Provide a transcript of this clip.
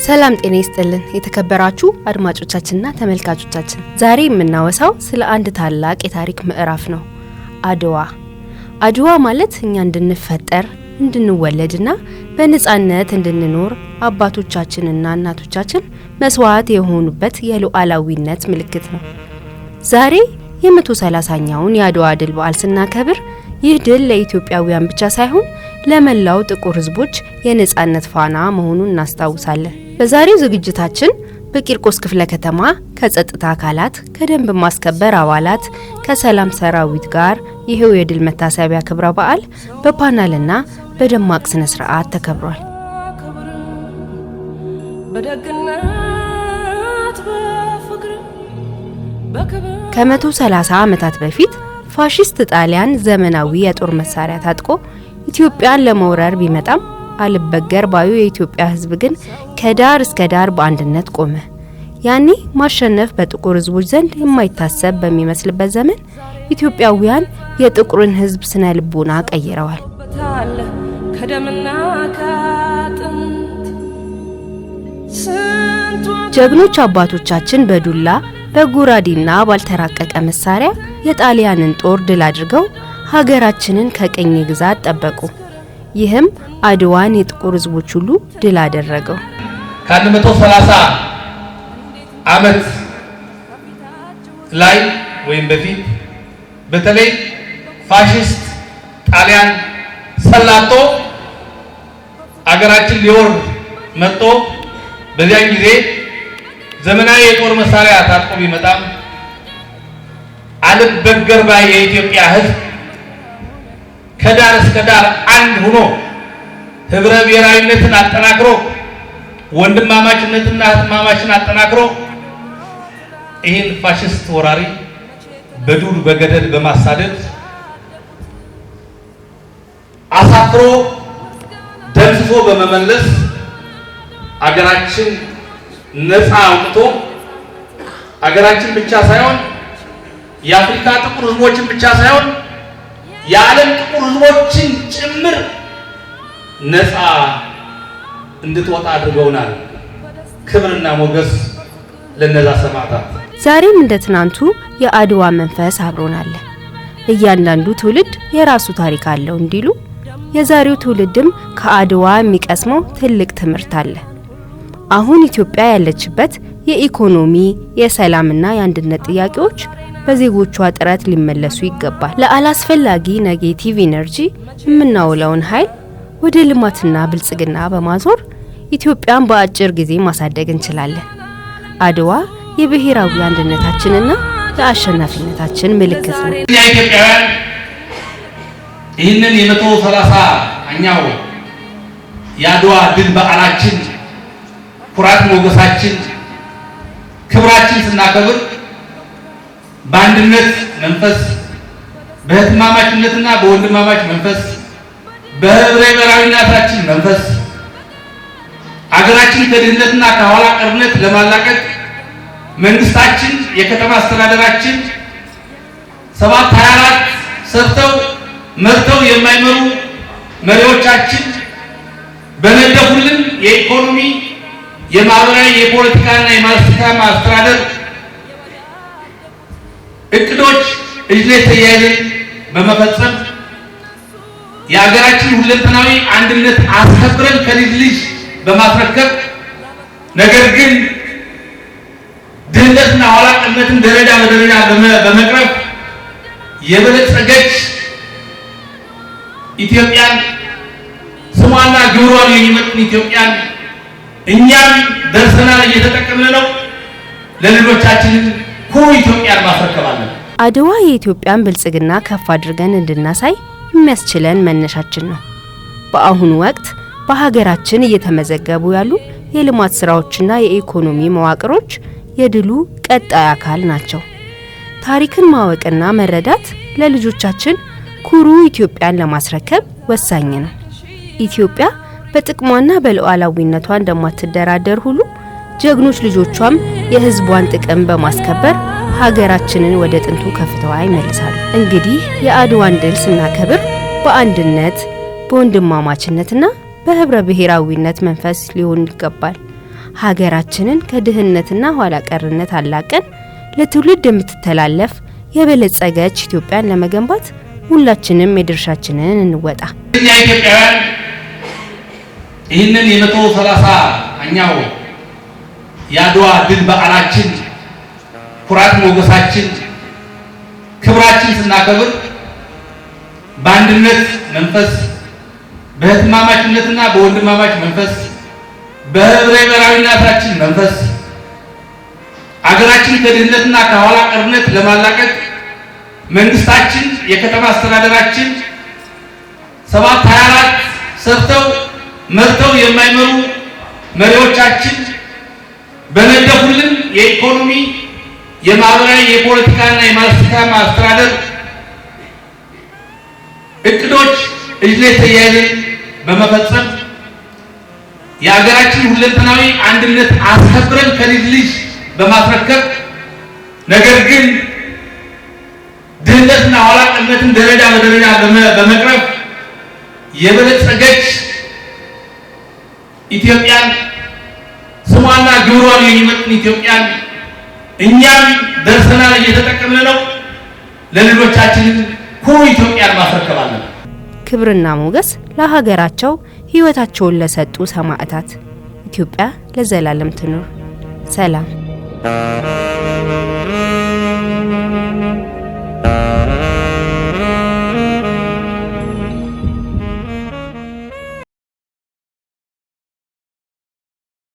ሰላም ጤና ይስጥልን የተከበራችሁ አድማጮቻችንና ተመልካቾቻችን፣ ዛሬ የምናወሳው ስለ አንድ ታላቅ የታሪክ ምዕራፍ ነው። አድዋ ማለት እኛ እንድንፈጠር እንድንወለድና በነጻነት እንድንኖር አባቶቻችንና እናቶቻችን መስዋዕት የሆኑበት የሉዓላዊነት ምልክት ነው። ዛሬ የ130ኛውን የአድዋ ድል በዓል ስናከብር ይህ ድል ለኢትዮጵያውያን ብቻ ሳይሆን ለመላው ጥቁር ሕዝቦች የነጻነት ፋና መሆኑን እናስታውሳለን። በዛሬው ዝግጅታችን በቂርቆስ ክፍለ ከተማ ከጸጥታ አካላት፣ ከደንብ ማስከበር አባላት፣ ከሰላም ሰራዊት ጋር ይሄው የድል መታሰቢያ ክብረ በዓል በፓናልና በደማቅ ስነ ስርዓት ተከብሯል። ከ130 ዓመታት በፊት ፋሺስት ጣሊያን ዘመናዊ የጦር መሳሪያ ታጥቆ ኢትዮጵያን ለመውረር ቢመጣም አልበገር ባዩ የኢትዮጵያ ሕዝብ ግን ከዳር እስከ ዳር በአንድነት ቆመ። ያኔ ማሸነፍ በጥቁር ሕዝቦች ዘንድ የማይታሰብ በሚመስልበት ዘመን ኢትዮጵያውያን የጥቁርን ሕዝብ ስነ ልቦና ቀይረዋል። ጀግኖች አባቶቻችን በዱላ በጉራዴና ባልተራቀቀ መሳሪያ የጣሊያንን ጦር ድል አድርገው ሀገራችንን ከቀኝ ግዛት ጠበቁ። ይህም አድዋን የጥቁር ሕዝቦች ሁሉ ድል አደረገው። ከ130 ዓመት ላይ ወይም በፊት በተለይ ፋሺስት ጣሊያን ሰላቶ አገራችን ሊወርድ መጥቶ በዚያን ጊዜ ዘመናዊ የጦር መሳሪያ ታጥቆ ቢመጣም አልበገር ባይ የኢትዮጵያ ሕዝብ ከዳር እስከ ዳር አንድ ሆኖ ህብረ ብሔራዊነትን አጠናክሮ ወንድማማችነትና እህትማማችን አጠናክሮ ይህን ፋሺስት ወራሪ በዱር በገደል በማሳደድ አሳፍሮ ደምስሶ በመመለስ አገራችን ነፃ አውጥቶ አገራችን ብቻ ሳይሆን የአፍሪካ ጥቁር ሕዝቦችን ብቻ ሳይሆን የዓለም ጥቁር ሕዝቦችን ጭምር ነፃ እንድትወጣ አድርገውናል። ክብርና ሞገስ ለነዛ ሰማዕታት። ዛሬም እንደ ትናንቱ የአድዋ መንፈስ አብሮናል። እያንዳንዱ ትውልድ የራሱ ታሪክ አለው እንዲሉ የዛሬው ትውልድም ከአድዋ የሚቀስመው ትልቅ ትምህርት አለ። አሁን ኢትዮጵያ ያለችበት የኢኮኖሚ የሰላምና የአንድነት ጥያቄዎች በዜጎቿ ጥረት ሊመለሱ ይገባል። ለአላስፈላጊ ኔጌቲቭ ኢነርጂ የምናውለውን ኃይል ወደ ልማትና ብልጽግና በማዞር ኢትዮጵያን በአጭር ጊዜ ማሳደግ እንችላለን። አድዋ የብሔራዊ አንድነታችንና የአሸናፊነታችን ምልክት ነው። ኢትዮጵያውያን ይህንን የ130ኛው የአድዋ ድል በዓላችን ኩራት ሞገሳችን ክብራችን ስናከብር በአንድነት መንፈስ በህትማማችነትና በወንድማማች መንፈስ በህብረ ብሔራዊነታችን መንፈስ አገራችን ከድህነትና ከኋላ ቀርነት ለማላቀቅ መንግስታችን የከተማ አስተዳደራችን 724 ሰርተው መርተው የማይመሩ መሪዎቻችን በነደፉልን የኢኮኖሚ የማህበራዊ የፖለቲካና የማስተካከል አስተዳደር እቅዶች እጅ ላይ ተያይዘን በመፈጸም የሀገራችን ሁለንተናዊ አንድነት አስከብረን ከልጅ ልጅ በማስረከብ ነገር ግን ድህነትና ኋላ ቀርነትን ደረጃ በደረጃ በመቅረፍ የበለጸገች ኢትዮጵያን ስሟና ግብሯን የሚመጥን ኢትዮጵያን እኛም ደርሰናል፣ እየተጠቀምን ነው። ለልጆቻችን ኩሩ ኢትዮጵያን ማስረከባለን። አድዋ የኢትዮጵያን ብልጽግና ከፍ አድርገን እንድናሳይ የሚያስችለን መነሻችን ነው። በአሁኑ ወቅት በሀገራችን እየተመዘገቡ ያሉ የልማት ስራዎችና የኢኮኖሚ መዋቅሮች የድሉ ቀጣይ አካል ናቸው። ታሪክን ማወቅና መረዳት ለልጆቻችን ኩሩ ኢትዮጵያን ለማስረከብ ወሳኝ ነው። ኢትዮጵያ በጥቅሟና በሉዓላዊነቷ እንደማትደራደር ሁሉ ጀግኖች ልጆቿም የሕዝቧን ጥቅም በማስከበር ሀገራችንን ወደ ጥንቱ ከፍታዋ ይመልሳሉ። እንግዲህ የአድዋን ድል ስናከብር በአንድነት በወንድማማችነትና በህብረ ብሔራዊነት መንፈስ ሊሆን ይገባል። ሀገራችንን ከድህነትና ኋላ ቀርነት አላቀን ለትውልድ የምትተላለፍ የበለጸገች ኢትዮጵያን ለመገንባት ሁላችንም የድርሻችንን እንወጣ። እኛ ኢትዮጵያውያን ይህንን የ130ኛው የአድዋ ድል በዓላችን ኩራት ሞገሳችን ክብራችን ስናከብር በአንድነት መንፈስ በህትማማችነትና በወንድማማች መንፈስ በህብረ ብሔራዊነታችን መንፈስ አገራችን ከድህነትና ከኋላ ቀርነት ለማላቀቅ መንግስታችን የከተማ አስተዳደራችን 724 ሰርተው መርተው የማይመሩ መሪዎቻችን በነደፉልን የኢኮኖሚ የማህበራዊ የፖለቲካና የማስተካከያ ማስተዳደር እቅዶች እጅ ላይ ተያይዘን በመፈጸም የሀገራችን ሁለንተናዊ አንድነት አስከብረን ከልጅ ልጅ በማስረከብ ነገር ግን ድህነትና ኋላ ቀርነትን ደረጃ በደረጃ በመቅረፍ የበለጸገች ኢትዮጵያን ስሟና ግብሯን የሚመጥን ኢትዮጵያን እኛም ደርሰናል፣ እየተጠቀምን ነው። ለልጆቻችን ኩሩ ኢትዮጵያን ማስረከብ አለብን። ክብርና ሞገስ ለሀገራቸው ሕይወታቸውን ለሰጡ ሰማዕታት። ኢትዮጵያ ለዘላለም ትኑር። ሰላም።